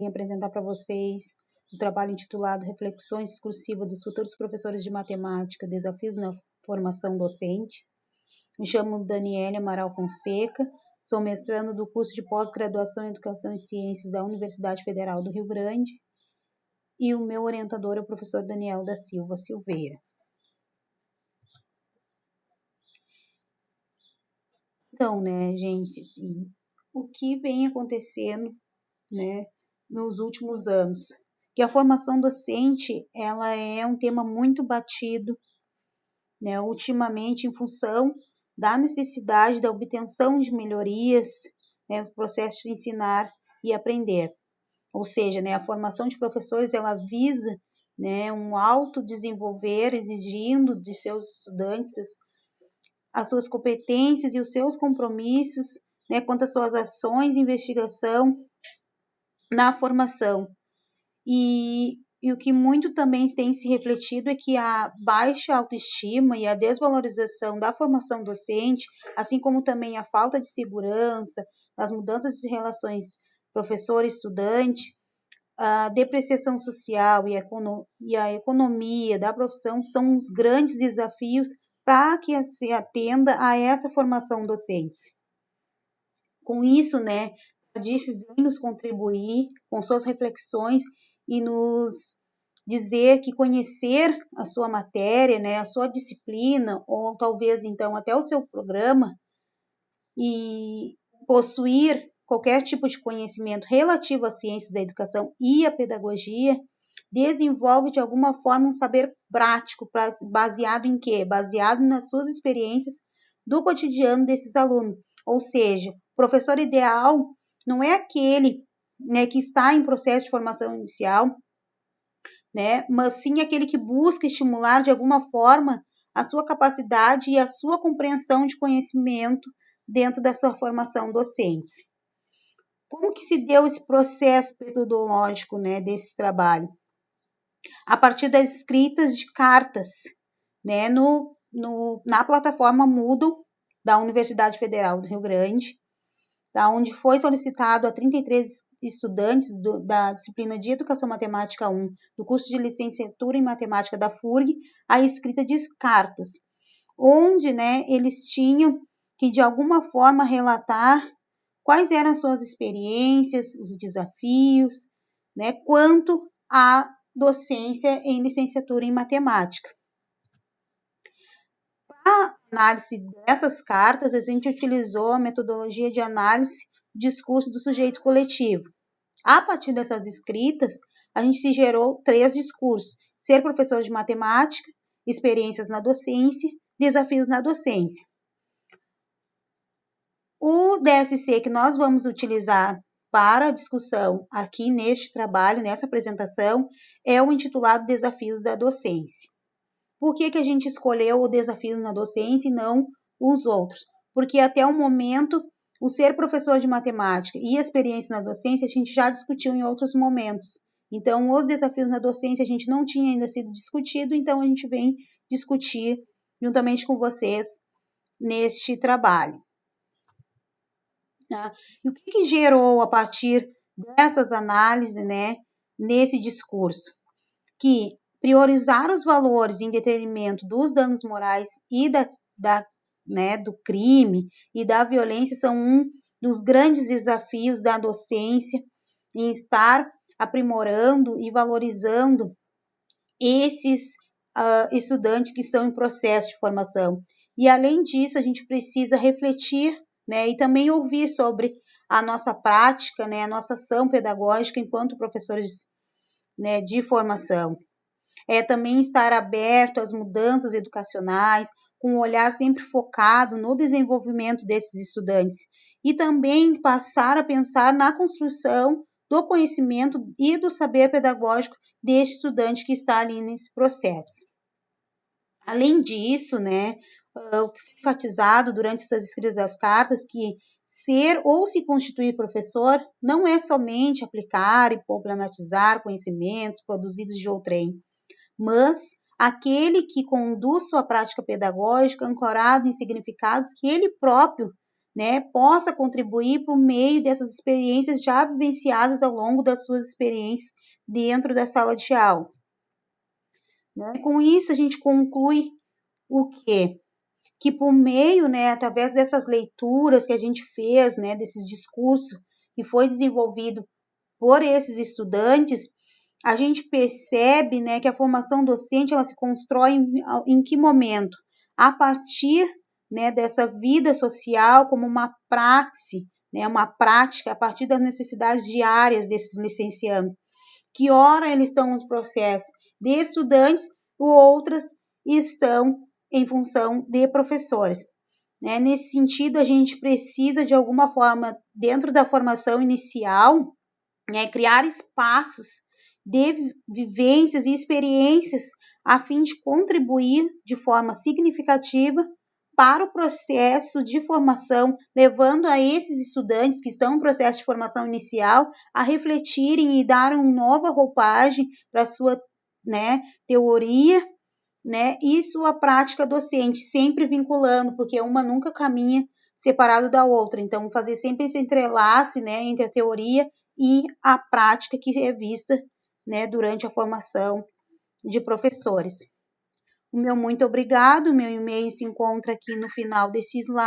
Vim apresentar para vocês o trabalho intitulado Reflexões Discursivas dos Futuros Professores de Matemática, Desafios na Formação Docente. Me chamo Daniele Amaral Fonseca, sou mestrando do curso de pós-graduação em Educação e Ciências da Universidade Federal do Rio Grande e o meu orientador é o professor Daniel da Silva Silveira. Então, né, gente, assim, o que vem acontecendo, né, nos últimos anos? Que a formação docente, ela é um tema muito batido, né, ultimamente em função da necessidade da obtenção de melhorias, né, no processo de ensinar e aprender. Ou seja, né, a formação de professores, ela visa, né, um autodesenvolver, exigindo de seus estudantes as suas competências e os seus compromissos, né, quanto às suas ações de investigação na formação. E o que muito também tem se refletido é que a baixa autoestima e a desvalorização da formação docente, assim como também a falta de segurança, as mudanças de relações professor-estudante, a depreciação social e a economia da profissão são os grandes desafios para que se atenda a essa formação docente. Com isso, né, a DIF vem nos contribuir com suas reflexões e nos dizer que conhecer a sua matéria, né, a sua disciplina, ou talvez então até o seu programa, e possuir qualquer tipo de conhecimento relativo às ciências da educação e à pedagogia, desenvolve de alguma forma um saber prático, baseado em quê? Baseado nas suas experiências do cotidiano desses alunos. Ou seja, o professor ideal não é aquele, né, que está em processo de formação inicial, né, mas sim aquele que busca estimular de alguma forma a sua capacidade e a sua compreensão de conhecimento dentro da sua formação docente. Como que se deu esse processo metodológico, né, desse trabalho? A partir das escritas de cartas, né, na plataforma Moodle da Universidade Federal do Rio Grande, da onde foi solicitado a 33 estudantes da disciplina de Educação Matemática 1, do curso de licenciatura em Matemática da FURG, a escrita de cartas, onde, né, eles tinham que, de alguma forma, relatar quais eram as suas experiências, os desafios, né, quanto à docência em licenciatura em matemática. Para a análise dessas cartas, a gente utilizou a metodologia de análise do discurso do sujeito coletivo. A partir dessas escritas, a gente se gerou 3 discursos: ser professor de matemática, experiências na docência, desafios na docência. O DSC que nós vamos utilizar para a discussão aqui neste trabalho, nessa apresentação, é o intitulado Desafios da Docência. Por que a gente escolheu o desafio na docência e não os outros? Porque até o momento, o ser professor de matemática e a experiência na docência, a gente já discutiu em outros momentos. Então, os desafios na docência a gente não tinha ainda sido discutido, então a gente vem discutir juntamente com vocês neste trabalho. Tá? E o que gerou a partir dessas análises, né, nesse discurso? Que priorizar os valores em detrimento dos danos morais e né, do crime e da violência são um dos grandes desafios da docência em estar aprimorando e valorizando esses estudantes que estão em processo de formação. E, além disso, a gente precisa refletir, né, e também ouvir sobre a nossa prática, né, a nossa ação pedagógica enquanto professores, né, de formação. Também estar aberto às mudanças educacionais, com um olhar sempre focado no desenvolvimento desses estudantes. E também passar a pensar na construção do conhecimento e do saber pedagógico deste estudante que está ali nesse processo. Além disso, né, o que foi enfatizado durante essas escritas das cartas, que ser ou se constituir professor não é somente aplicar e problematizar conhecimentos produzidos de outrem, mas aquele que conduz sua prática pedagógica ancorado em significados que ele próprio né, possa contribuir por meio dessas experiências já vivenciadas ao longo das suas experiências dentro da sala de aula. Né? Com isso, a gente conclui o quê? Que por meio, né, através dessas leituras que a gente fez, né, desses discursos que foi desenvolvido por esses estudantes, a gente percebe, né, que a formação docente ela se constrói em que momento? A partir, né, dessa vida social como uma praxe, né, uma prática a partir das necessidades diárias desses licenciados. Que ora eles estão no processo de estudantes, outras estão em função de professores. Né? Nesse sentido, a gente precisa, de alguma forma, dentro da formação inicial, né, criar espaços de vivências e experiências a fim de contribuir de forma significativa para o processo de formação, levando a esses estudantes que estão no processo de formação inicial a refletirem e dar uma nova roupagem para a sua, né, teoria, né, e sua prática docente, sempre vinculando, porque uma nunca caminha separado da outra. Então, fazer sempre esse entrelace, né, entre a teoria e a prática que é vista, né, durante a formação de professores. O meu muito obrigado, meu e-mail se encontra aqui no final desse slide.